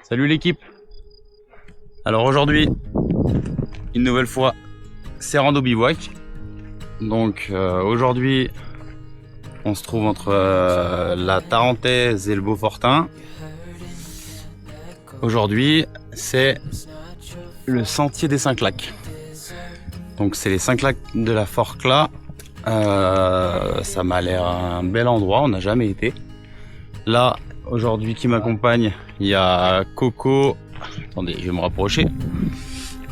Salut l'équipe. Alors aujourd'hui, une nouvelle fois, c'est rando bivouac. Donc aujourd'hui, on se trouve entre la Tarentaise et le Beaufortain. Aujourd'hui, c'est le sentier des 5 lacs. Donc c'est les 5 lacs de la Forclaz. Ça m'a l'air un bel endroit, on n'a jamais été. Là, aujourd'hui, qui m'accompagne, il y a Coco. Attendez, je vais me rapprocher.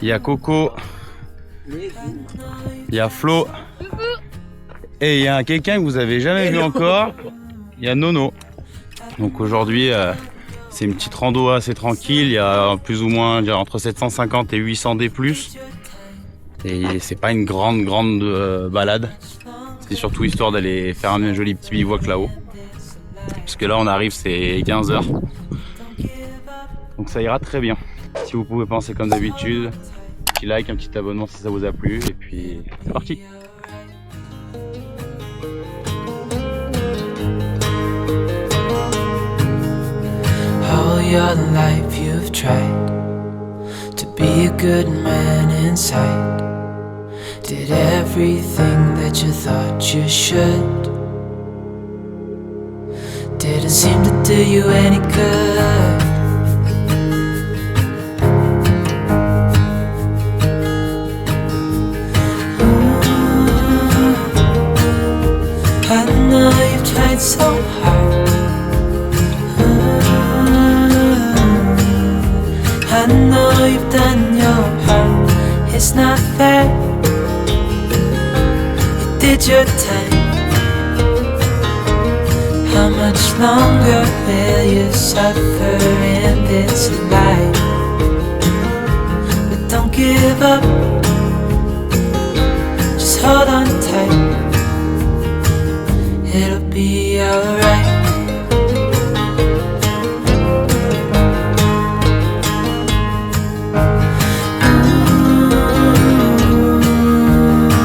Il y a Coco. Il y a Flo. Et il y a quelqu'un que vous avez jamais vu encore. Il y a Nono. Donc aujourd'hui, c'est une petite rando assez tranquille. Il y a plus ou moins entre 750 et 800 D+. Et c'est pas une grande balade. C'est surtout histoire d'aller faire un joli petit bivouac là-haut. Parce que là on arrive, c'est 15h. Donc ça ira très bien. Si vous pouvez penser comme d'habitude, un petit like, un petit abonnement si ça vous a plu. Et puis c'est parti. All your life you've tried to be a good man inside. Did everything that you thought you should. Didn't seem to do you any good. I know you've tried so hard. I know you've done your part. It's not fair. You did your time. How much longer will you suffer in this life? But don't give up. Just hold on tight. It'll be alright.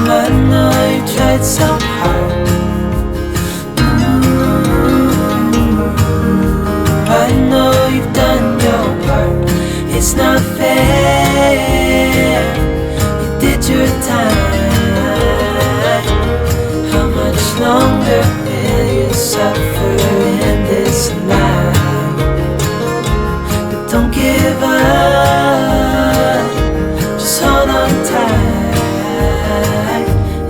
I know you tried so hard. I know you've done your part. It's not fair. You did your time. How much longer will you suffer in this life? But don't give up. Just hold on tight.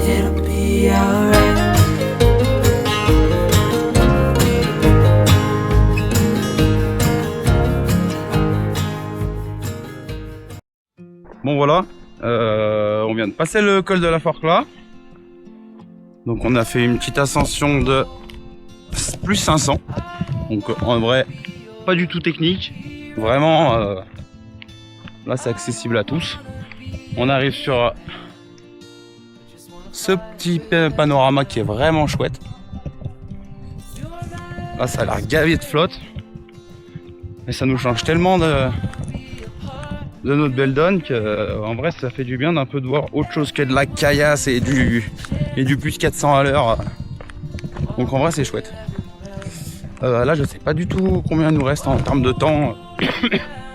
It'll be alright. Bon voilà, on vient de passer le col de la Forclaz. Donc on a fait une petite ascension de plus 500. Donc en vrai, pas du tout technique. Vraiment, là c'est accessible à tous. On arrive sur ce petit panorama qui est vraiment chouette. Là ça a l'air gavé de flotte. Et ça nous change tellement de notre belle donne qu'en vrai ça fait du bien d'un peu de voir autre chose que de la caillasse et du plus 400 à l'heure. Donc en vrai c'est chouette. Là je sais pas du tout combien il nous reste en termes de temps.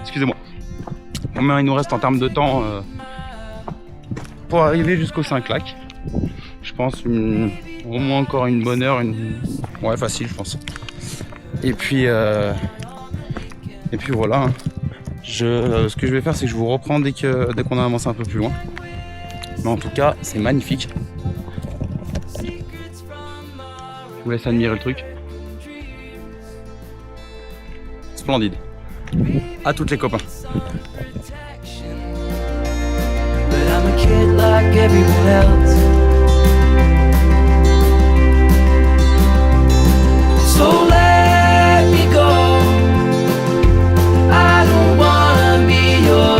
Excusez-moi. Combien il nous reste en termes de temps pour arriver jusqu'aux 5 lacs. Je pense au moins encore une bonne heure, ouais facile je pense. Et puis voilà. Hein. Ce que je vais faire, c'est que je vous reprends dès qu'on a avancé un peu plus loin. Mais en tout cas, c'est magnifique. Je vous laisse admirer le truc. Splendide. À toutes les copains. So let me go. I don't wanna be your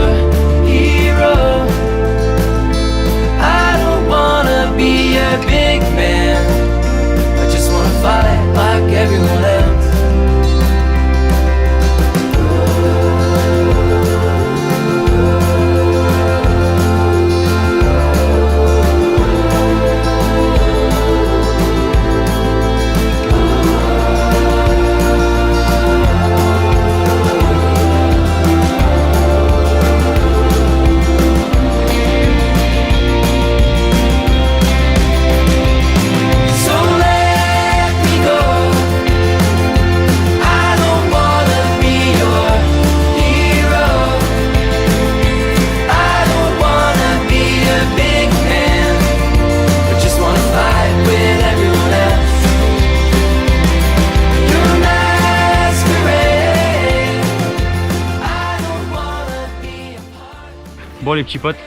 hero. I don't wanna be a big man. I just wanna fight like everyone else. les petits potes,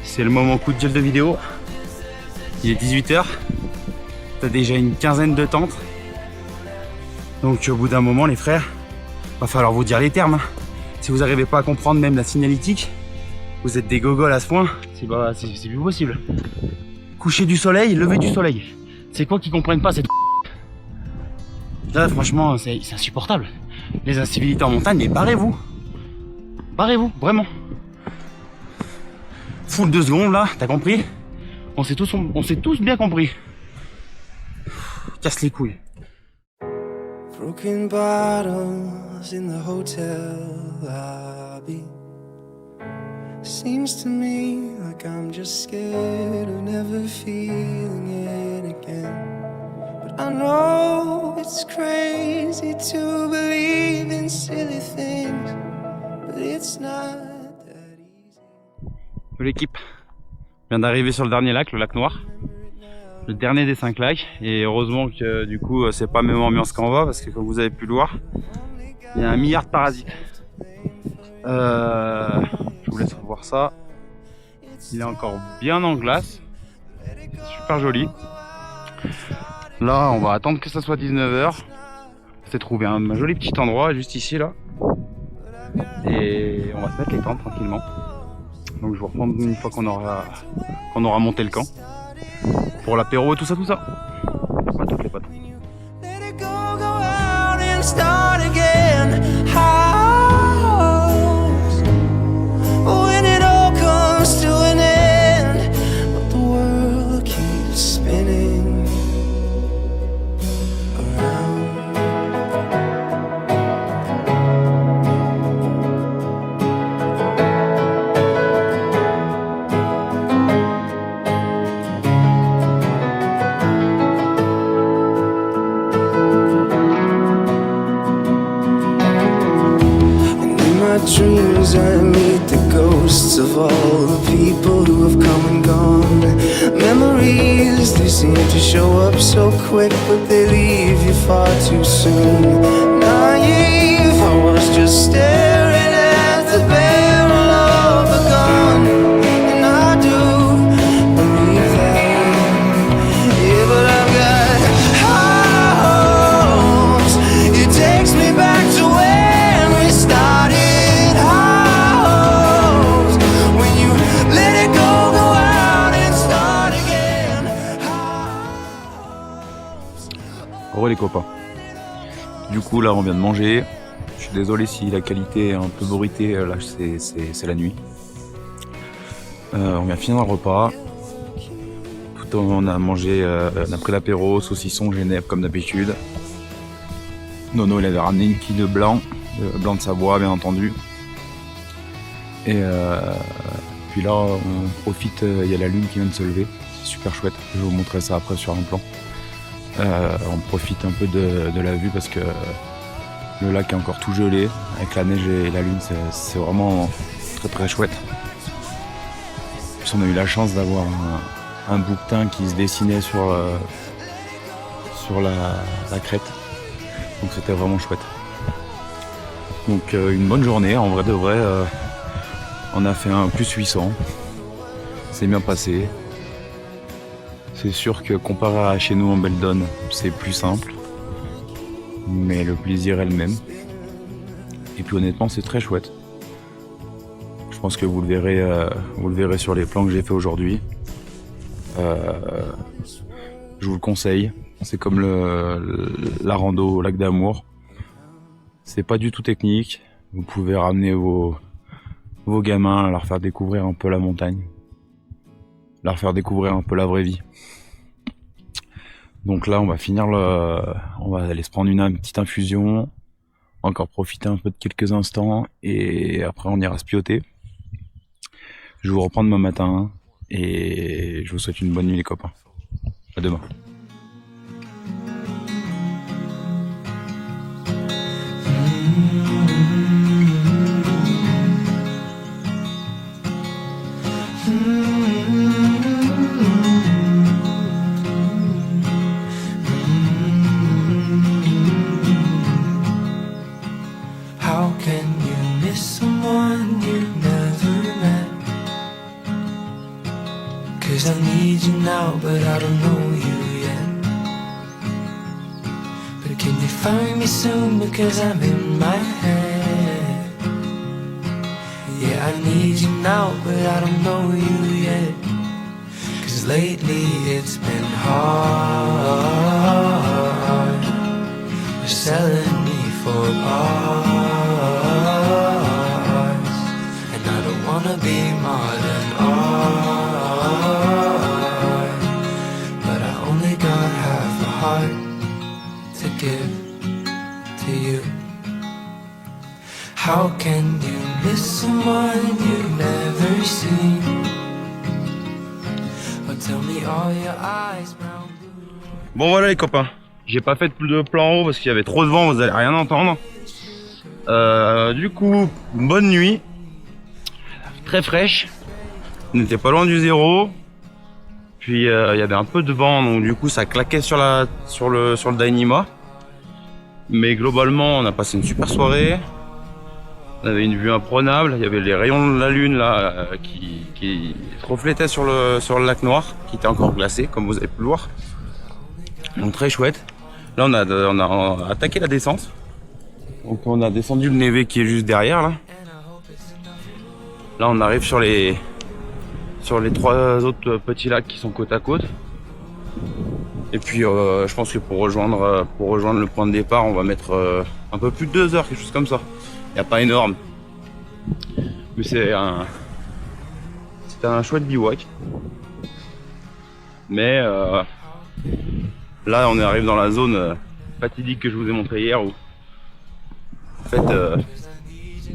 c'est le moment coup de gueule de vidéo. Il est 18h, t'as déjà une quinzaine de tentes. Donc au bout d'un moment les frères, va falloir vous dire les termes. Hein. Si vous n'arrivez pas à comprendre même la signalétique, vous êtes des gogoles à ce point, c'est plus possible. Coucher du soleil, lever du soleil. C'est quoi qu'ils comprennent pas cette là franchement c'est insupportable. Les incivilités en montagne, mais barrez-vous. Barrez-vous, vraiment. Full 2 secondes là, t'as compris? On s'est tous bien compris. Casse les couilles. Broken bottles in the hotel lobby. Seems to me like I'm just scared of never feeling it again. But I know it's crazy to believe in silly things, but it's not that easy. L'équipe vient d'arriver sur le dernier lac, le lac Noir. Le dernier des 5 lacs. Et heureusement que du coup c'est pas même ambiance qu'en va, parce que comme vous avez pu le voir, il y a un milliard de parasites. Je vous laisse voir ça. Il est encore bien en glace. Super joli. Là, on va attendre que ça soit 19h. On s'est trouvé un joli petit endroit juste ici là. Et on va se mettre les tentes tranquillement. Donc je vous reprends une fois qu'on aura monté le camp. Pour l'apéro et tout ça. Pas toutes les potes. Dreams I meet the ghosts of all the people who have come and gone. Memories, they seem to show up so quick, but they leave you far too soon. Naive, I was just staring at the barrel of a gun, and I do believe that. Yeah, but I've got high hopes. It takes me back to when we started. Re les copains. Du coup là on vient de manger. Je suis désolé si la qualité est un peu bruitée, là c'est la nuit. On vient finir le repas. On a mangé, on a pris l'apéro, saucisson, Genève comme d'habitude. Nono il avait ramené une quille de blanc de Savoie bien entendu. Et puis là on profite, il y a la lune qui vient de se lever, c'est super chouette, je vais vous montrer ça après sur un plan. On profite un peu de la vue parce que le lac est encore tout gelé, avec la neige et la lune c'est vraiment très très chouette. Puis on a eu la chance d'avoir un bouquetin qui se dessinait sur la crête, donc c'était vraiment chouette. Donc une bonne journée, en vrai de vrai, on a fait un plus 800, c'est bien passé. C'est sûr que comparé à chez nous en Beldon, c'est plus simple, mais le plaisir est le même. Et puis honnêtement, c'est très chouette. Je pense que vous le verrez sur les plans que j'ai fait aujourd'hui. Je vous le conseille. C'est comme la rando au lac d'Amour. C'est pas du tout technique. Vous pouvez ramener vos gamins, leur faire découvrir un peu la montagne, leur faire découvrir un peu la vraie vie. Donc là on va finir on va aller se prendre une petite infusion, encore profiter un peu de quelques instants et après on ira se pioter. Je vais vous reprendre demain matin et je vous souhaite une bonne nuit les copains. À demain. How can you miss someone you never met? find me soon because I'm in my head. Yeah, I need you now, but I don't know you yet. 'Cause lately it's been hard. You're selling me for parts, and I don't wanna be modern art, but I only got half a heart to give to you. How can you miss someone you've never seen? Or tell me all your eyes brown blue. Bon voilà les copains, j'ai pas fait de plan haut parce qu'il y avait trop de vent, vous allez rien entendre. Du coup, bonne nuit. Très fraîche. On n'était pas loin du zéro. Puis il y avait un peu de vent, donc du coup ça claquait sur le Dyneema. Mais globalement, on a passé une super soirée. On avait une vue imprenable. Il y avait les rayons de la lune là qui se reflétaient sur le lac Noir, qui était encore glacé, comme vous avez pu le voir. Donc très chouette. Là, on a attaqué la descente. Donc on a descendu le névé qui est juste derrière là. Là, on arrive sur les 3 autres petits lacs qui sont côte à côte. Et puis je pense que pour rejoindre le point de départ, on va mettre un peu plus de 2 heures, quelque chose comme ça. Il n'y a pas énorme, mais c'est un chouette bivouac. Mais là, on arrive dans la zone fatidique que je vous ai montré hier, où en fait,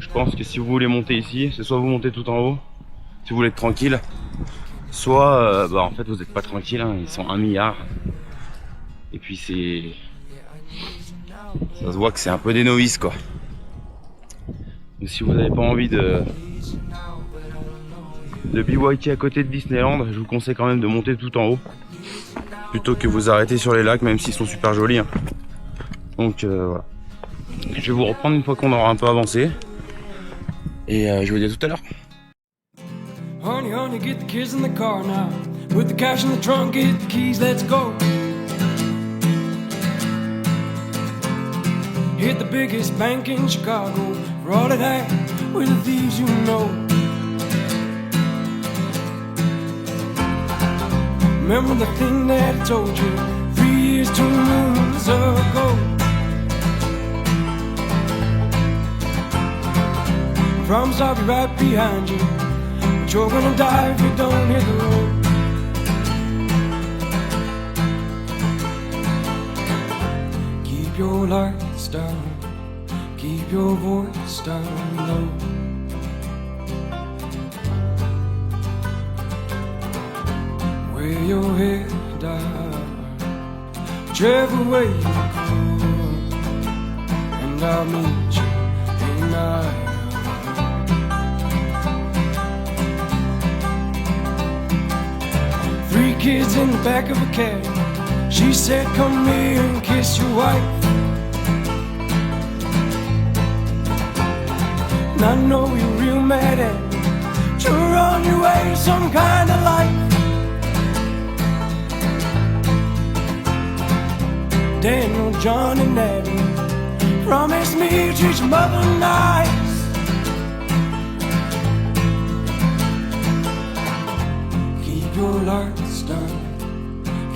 je pense que si vous voulez monter ici, c'est soit vous montez tout en haut, si vous voulez être tranquille, soit en fait vous n'êtes pas tranquille, hein, ils sont 1 milliard. Et puis ça se voit que c'est un peu des novices quoi. Donc si vous n'avez pas envie de bivouacer à côté de Disneyland, je vous conseille quand même de monter tout en haut, plutôt que vous arrêter sur les lacs, même s'ils sont super jolis. Hein. Donc voilà. Je vais vous reprendre une fois qu'on aura un peu avancé. Et je vous dis à tout à l'heure. Honey, honey, get the kids in the car now. Put the cash in the trunk, get the keys, let's go. Hit the biggest bank in Chicago. For all of that, we're the thieves you know. Remember the thing that I told you 3 years, 2 moons ago. Promise I'll be right behind you, but you're gonna die if you don't hit the road. Keep your lights down, keep your voice down low. Wear your head down, whichever way you go, and I'll meet you in Iowa. 3 kids in the back of a cab. She said, come here and kiss your wife. And I know you're real mad at me, but you're on your way to some kind of life. Daniel, John, and Abby promise me you'll treat your mother nice. Keep your lights down,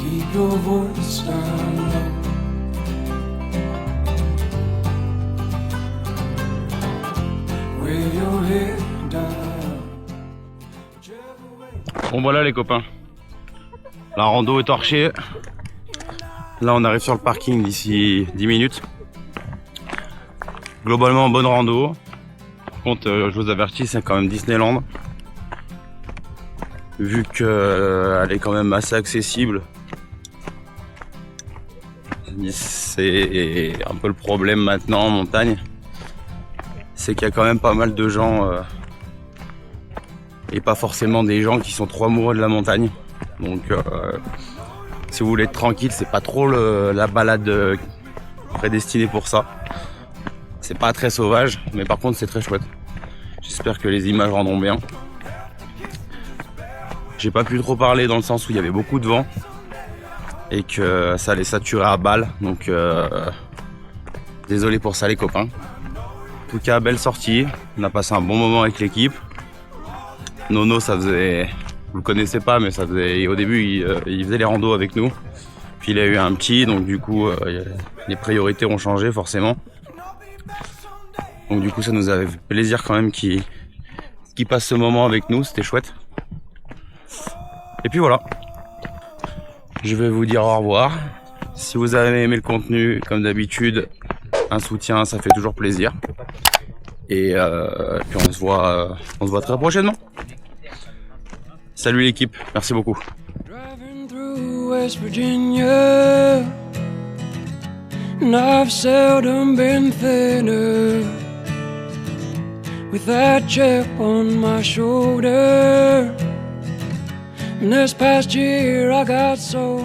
keep your voice down low. Wear your head down. Bon voilà les copains, la rando est torchée. Là on arrive sur le parking d'ici 10 minutes. Globalement bonne rando. Par contre je vous avertis, c'est quand même Disneyland. Vu qu'elle est quand même assez accessible. C'est un peu le problème maintenant en montagne. C'est qu'il y a quand même pas mal de gens et pas forcément des gens qui sont trop amoureux de la montagne. Donc si vous voulez être tranquille, c'est pas trop la balade prédestinée pour ça. C'est pas très sauvage, mais par contre c'est très chouette. J'espère que les images rendront bien. J'ai pas pu trop parler dans le sens où il y avait beaucoup de vent et que ça allait saturer à balle. Donc Désolé pour ça les copains. En tout cas, belle sortie. On a passé un bon moment avec l'équipe. Nono, ça faisait... Vous le connaissez pas, mais ça faisait... Au début, il faisait les randos avec nous. Puis il a eu un petit, donc du coup, les priorités ont changé forcément. Donc du coup, ça nous avait fait plaisir quand même qu'il passe ce moment avec nous. C'était chouette. Et puis voilà. Je vais vous dire au revoir. Si vous avez aimé le contenu, comme d'habitude, un soutien, ça fait toujours plaisir. Et puis on se voit très prochainement. Salut l'équipe, merci beaucoup. Driving through West Virginia, and I've seldom been thinner, with that chip on my shoulder. And this past year I got so